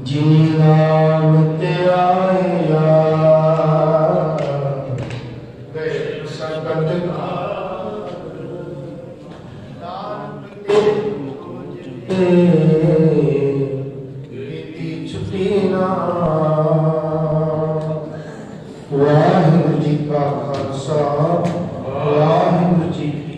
जिनि नाम ते आया संकट छुट्टी ना। वाहिगुरु जी का खालसा वाहिगुरु जी की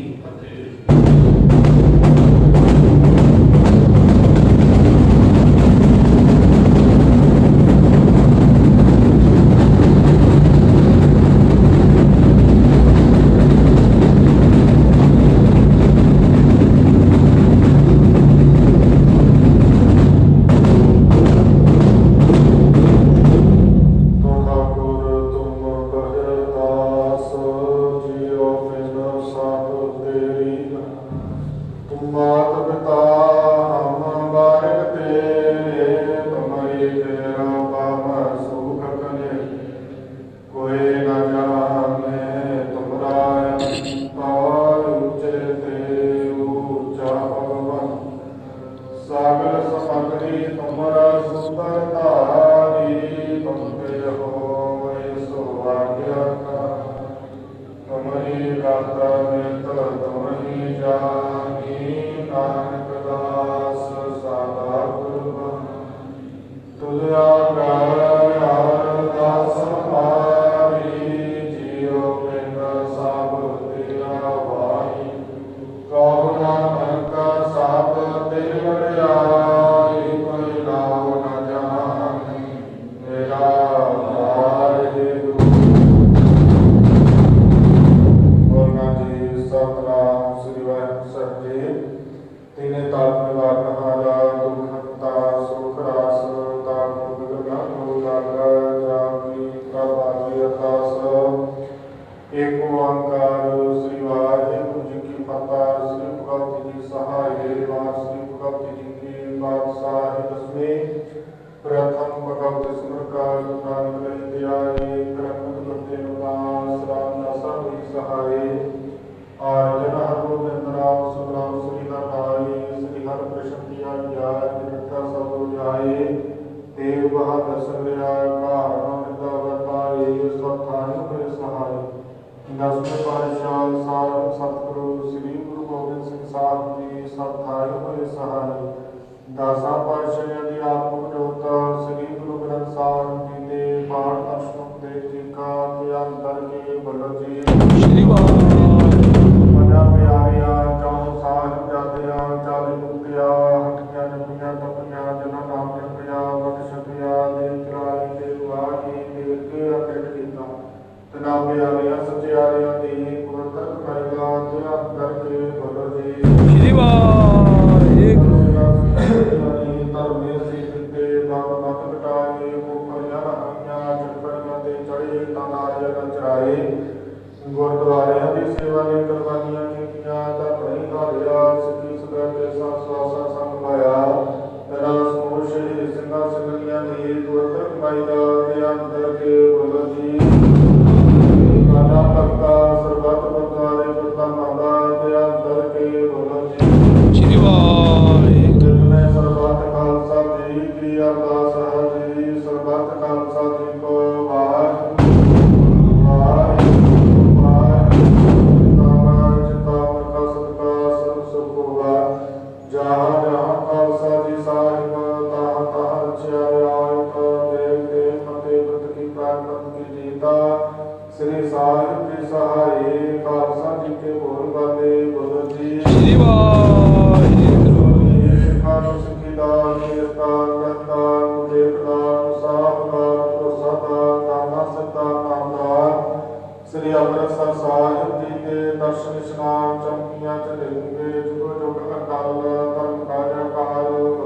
ਦਰਸ਼ਨ ਇਸ਼ਨਾਨ ਚੌਂਕੀਆਂ ਝੰਡੇ ਜੁਗ ਜੁਗ ਅਕਾਲ ਧਰਮ ਕਾਜ ਅਕਾਲ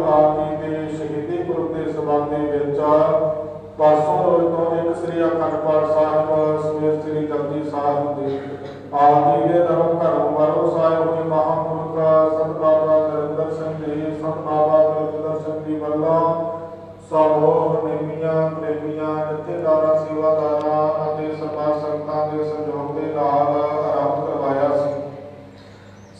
ਆਪ ਜੀ ਦੇ ਸ਼ਹੀਦੀ ਪੁਰਬ ਦੇ ਸਬੰਧ ਦੇ ਵਿੱਚ ਪਰਸੋਂ ਰੋਜ਼ ਤੋਂ ਇੱਕ ਸ੍ਰੀ ਅਖੰਡ ਪਾਠ ਸਾਹਿਬ ਸਮੇਤ ਸ੍ਰੀ ਜਪਜੀ ਸਾਹਿਬ ਦੇ ਆਪ ਜੀ ਦੇ ਧਰਮ ਘਰੋਂ ਬਾਹਰੋਂ ਸਾਹਿਬ ਹੋਏ ਮਹਾਂਪੁਰਖ ਸੰਤ ਬਾਬਾ ਨਰਿੰਦਰ ਸਿੰਘ ਜੀ, ਸੰਤ ਬਾਬਾ ਗੁਰਵਿੰਦਰ ਸਿੰਘ ਜੀ ਵੱਲੋਂ ਸਮੂਹ ਨਿਮੀਆਂ ਪ੍ਰੇਮੀਆਂ ਜਥੇਦਾਰਾਂ ਸੇਵਾਦਾਰਾਂ ਅਤੇ ਸਰਬੱਤ ਸੰਗਤਾਂ ਦੇ ਸਹਿਯੋਗ ਦੇ ਨਾਲ ਆਰੰਭ ਕਰਵਾਇਆ ਸੀ।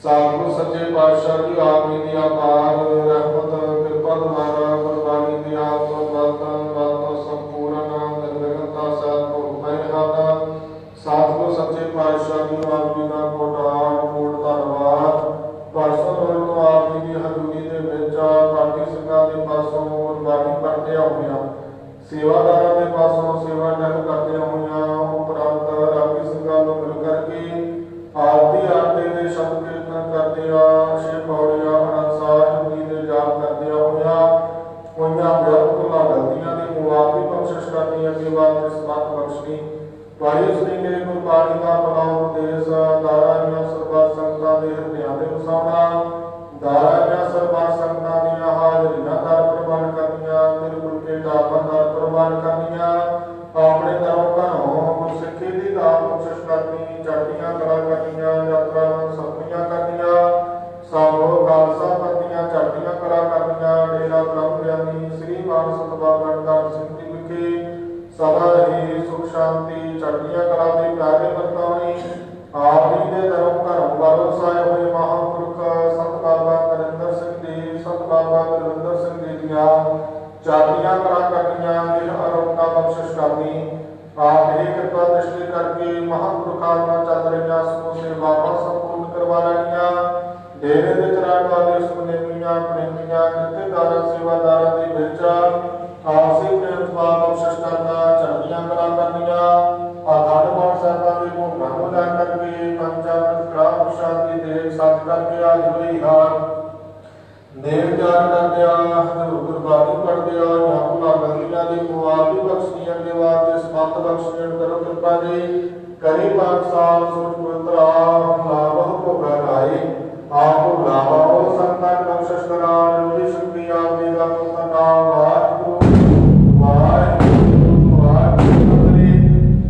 ਸਤਿਗੁਰ ਸੱਚੇ ਪਾਤਸ਼ਾਹ ਜੀ ਆਪ ਜੀ ਦੀ ਅਪਾਰ ਰਹਿਮਤ ਕਿਰਪਾ ਦੁਆਰਾ ਗੁਰਬਾਣੀ ਦੀ ਆਪ ਤੋਂ ਵੱਧ ਸੰਪੂਰਨ ਨਿਰਵਿਘਨਤਾ ਸਾਹਿਬ ਭੋਗ ਪੈ ਰਿਹਾ। ਸਤਿਗੁਰ ਸੱਚੇ ਪਾਤਸ਼ਾਹ ਜੀ ਆਪ ਜੀ ਦਾ ਕੋਟ ਧੰਨਵਾਦ। ਪਰਸੋਂ ਰੋਜ਼ ਤੋਂ ਆਪ ਜੀ ਦੀ ਹਜ਼ੂਰੀ ਦੇ ਵਿੱਚ ਪਾਠੀ ਸਿੰਘਾਂ ਦੇ ਪਾਸੋਂ ਗੁਰਬਾਣੀ ਪੜ੍ਹਦਿਆਂ ਹੋਇਆਂ, ਸੇਵਾਦਾਰਾਂ ਦੇ ਪਾਸੋਂ ਸੇਵਾ ਨਿਭਾਉਂਦਿਆਂ ਕਰਦਿਆਂ ਹੋਇਆਂ ਉਪਰੰਤ ਰਾਗੀ ਸਿੰਘਾਂ ਨੂੰ ਮਿਲ ਕਰਕੇ ਆਰਤੀ ਆਟੇ ਦੇ ਸ਼ਬਦ ਕੀਰਤਨ ਕਰਦਿਆਂ ਛੇ ਪੌੜੀਆਂ ਆਨੰਦ ਸਾਹਿਬ ਜੀ ਦੇ ਜਾਪ ਕਰਦਿਆਂ ਹੋਈਆਂ ਬਿਲਕੁਲ ਗਲਤੀਆਂ ਦੀ ਮੁਆਫੀ ਬਖਸ਼ਿਸ਼ ਕਰਨੀ ਅਤੇ ਵਾਪਸ ਸਬਤ ਬਖਸ਼ਣੀ। ਭਾਈ ਉਸ ਨੇ ਮੇਰੇ ਗੁਰਬਾਣੀ ਦਾ ਭਲਾ ਉਪਦੇਸ਼ ਦਾਰਾਂਆਂ ਸਰਬੱਤ ਸੰਗਤਾਂ ਦੇ ਹਿਰਦਿਆਂ ਦੇ ਵਸਾਉਣਾ, ਦਾਰਾਂਆਂ ਸਰਬੱਤ ਸੰਗਤਾਂ ਦੀਆਂ ਹਾਜ਼ਰੀਆਂ ਦਰ ਪ੍ਰਵਾਨ ਕਰਨੀਆਂ, ਬਿਲਕੁਲ ਕੇ ਢਾਬਾਂ ਦਰ ਪ੍ਰਵਾਨ ਕਰਨੀਆਂ, ਆਪਣੇ ਧਰਮ ਘਰੋਂ ਗੁਰਸਿੱਖੀ ਦੀ ਦਾਤ ਬਖਸ਼ਿਸ਼ ਕਰਨੀ, ਚੜ੍ਹਦੀਆਂ ਕਲਾ ਕਰਨੀਆਂ, ਯਾਤਰਾਵਾਂ ਸਫਲੀਆਂ ਕਰਨੀਆਂ, ਸਮੂਹ ਖਾਲਸਾ ਪੰਥੀਆਂ ਚੜ੍ਹਦੀਆਂ ਕਲਾ ਕਰਨੀਆਂ, ਡੇਰਾ ਬ੍ਰਹਮ ਗਿਆਨੀ ਸ੍ਰੀ ਬਾਣ ਸੰਤ ਬਾਬਾ ਨਾਨਕ ਸਿੰਘ ਜੀ ਵਿਖੇ ਸਦਾ ਹੀ ਸੁਖ ਸ਼ਾਂਤੀ ਚੜ੍ਹਦੀਆਂ ਕਲਾ ਦੇ ਪਿਆਰੇ ਵਰਤਾਉਣੀ। ਆਪ ਜੀ ਦੇ ਧਰਮ ਘਰੋਂ ਬਾਹਰੋਂ ਸਾਹਿਬ ਹੋਏ ਮਹਾਂਪੁਰਖ ਸੰਤ ਬਾਬਾ ਨਰਿੰਦਰ ਸਿੰਘ ਜੀ, ਸੰਤ ਬਾਬਾ ਗੁਰਵਿੰਦਰ ਸਿੰਘ ਜੀ ਦੀਆਂ ਚੜ੍ਹਦੀਆਂ ਕਲਾ ਕਰਨੀਆਂ, ਦਿਲ ਅਰੋਗਤਾ ਬਖਸ਼ਿਸ਼ ਕਰਨੀ। ਆਪ ਹੀ ਕਿਰਪਾ ਦ੍ਰਿਸ਼ਟੀ ਕਰਕੇ ਮਹਾਂਪੁਰਖਾਂ ਨਾਲ ਚੱਲ ਰਹੀਆਂ ਸਮੂਹ ਸੇਵਾਵਾਂ ਸੰਪੂਰਨ ਕਰਵਾ ਲੈਣੀਆਂ। ਡੇਰੇ ਦੇ ਰਹਿਣ ਵਾਲੇ ਸੁਨੇਮੀਆਂ ਪ੍ਰੇਮੀਆਂ ਜਥੇਦਾਰਾਂ ਸੇਵਾਦਾਰਾਂ ਦੇ ਵਿੱਚ ਆਪਸੀ ਪ੍ਰੇਮ ਸਵਾਦ ਬਖਸ਼ਿਸ਼ ਕਰਨਾ, ਚੜ੍ਹਦੀਆਂ ਕਲਾ ਕਰਨੀਆਂ। ਅਖੰਡ ਪਾਠ ਸਾਹਿਬਾਂ ਦੇ ਭੋਗਾਂ ਨੂੰ ਲੈ ਕਰਕੇ ਪੰਚਾਮ੍ਰਿਤ ਕੜਾਹ ਪ੍ਰਸ਼ਾਦ ਦੀ ਦੇਗ ਸੱਚ ਕਰਕੇ ਅੱਜ ਹੋਈ ਹਾਰ ਦੇਵ ਜਾਣ ਕਰਦਿਆਂ ਹਜ਼ੂਰ ਗੁਰਬਾਣੀ ਪੜ੍ਹਦਿਆਂ ਜਾਂ ਭੁਲਾ ਗਲਤੀਆਂ ਦੀ ਮੁਆਫੀ ਬਖਸ਼ਣੀ, ਅੱਗੇ ਵਾਸਤੇ ਸਮਤ ਬਖਸ਼ਣ ਕਰੋ ਕਿਰਪਾ ਜੀ। ਕਰੀ ਪਾਤਸ਼ਾਹ ਸੋਚ ਪਵਿੱਤਰਾ ਲਾਭ ਭੋਗਾ ਲਾਈ ਆਪ ਲਾਵਾ ਉਹ ਸੰਤਾਂ ਬਖਸ਼ਿਸ਼ ਕਰਾ ਜੀ ਸ਼ਕਤੀ ਆਪ ਜੀ ਦਾ ਨਾਮ ਵਾਹਿਗੁਰੂ ਵਾਹਿਗੁਰੂ ਵਾਹਿਗੁਰੂ ਜੀ।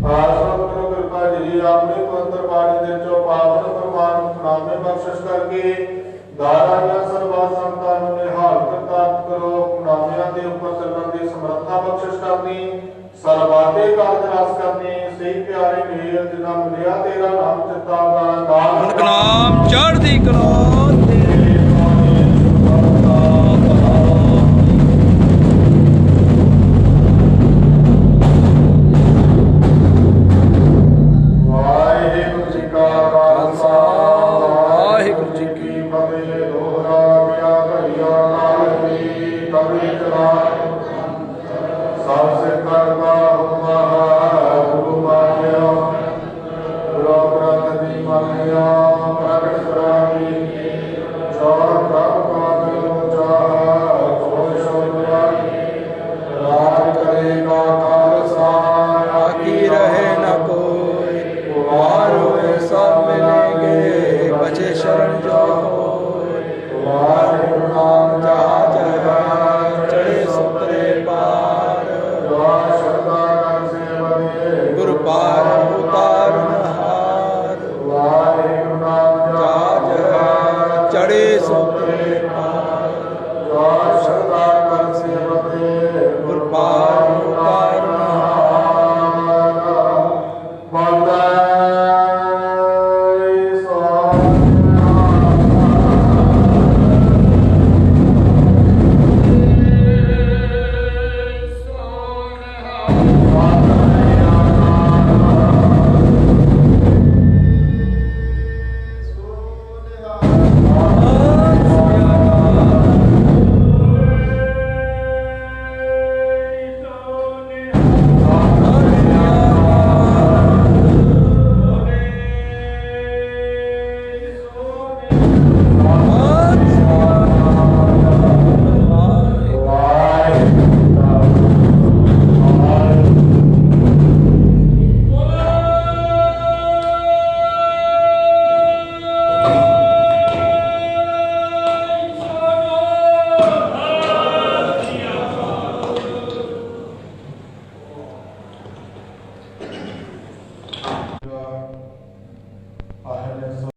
ਆਸਵਤ ਕਰੋ ਕਿਰਪਾ ਜੀ ਆਪਣੇ ਪਵਿੱਤਰ ਬਾਣੀ ਦੇ ਚੋਂ ਪਾਵਨ ਪ੍ਰਮਾਣ ਨਾਮੇ ਬਖਸ਼ਿਸ਼ ਕਰਕੇ ਦਾਰਾਂਆਂ ਸਰਬੱਤ ਸੰਗਤਾਂ ਨੂੰ ਨਿਹਾਲ ਕਰਤਾਰਤ ਕਰੋ। ਨਾਮਿਆਂ ਦੇ ਉੱਪਰ ਚੱਲਣ ਦੀ ਸਮਰੱਥਾ ਬਖਸ਼ਿਸ਼ ਕਰਨੀ, ਸਰਬਾਦੇ ਕਾਰਜ ਰਸ ਕਰਨੀ। ਸਹੀ ਪਿਆਰੇ ਮੇਲ ਜਿਨ੍ਹਾਂ ਮਿਲਿਆ ਤੇਰਾ ਨਾਮ ਚਿੱਤਾ ਦਾ ਨਾਮ ਚੜ੍ਹਦੀ ਕਲਾ ਤੇਰੇ ਵਾਹਿਗੁਰੂ ਜੀ ਕਾ ਖਾਲਸਾ ਵਾਹਿਗੁਰੂ ਜੀ ਕੀ ਫਤਿਹ। ਦੋਹਰਾ ਗਿਆ ਘੜੀਆਂ ਨਾਲ ਵੀ ਕਵੀ ਚਲਾ ਸਭ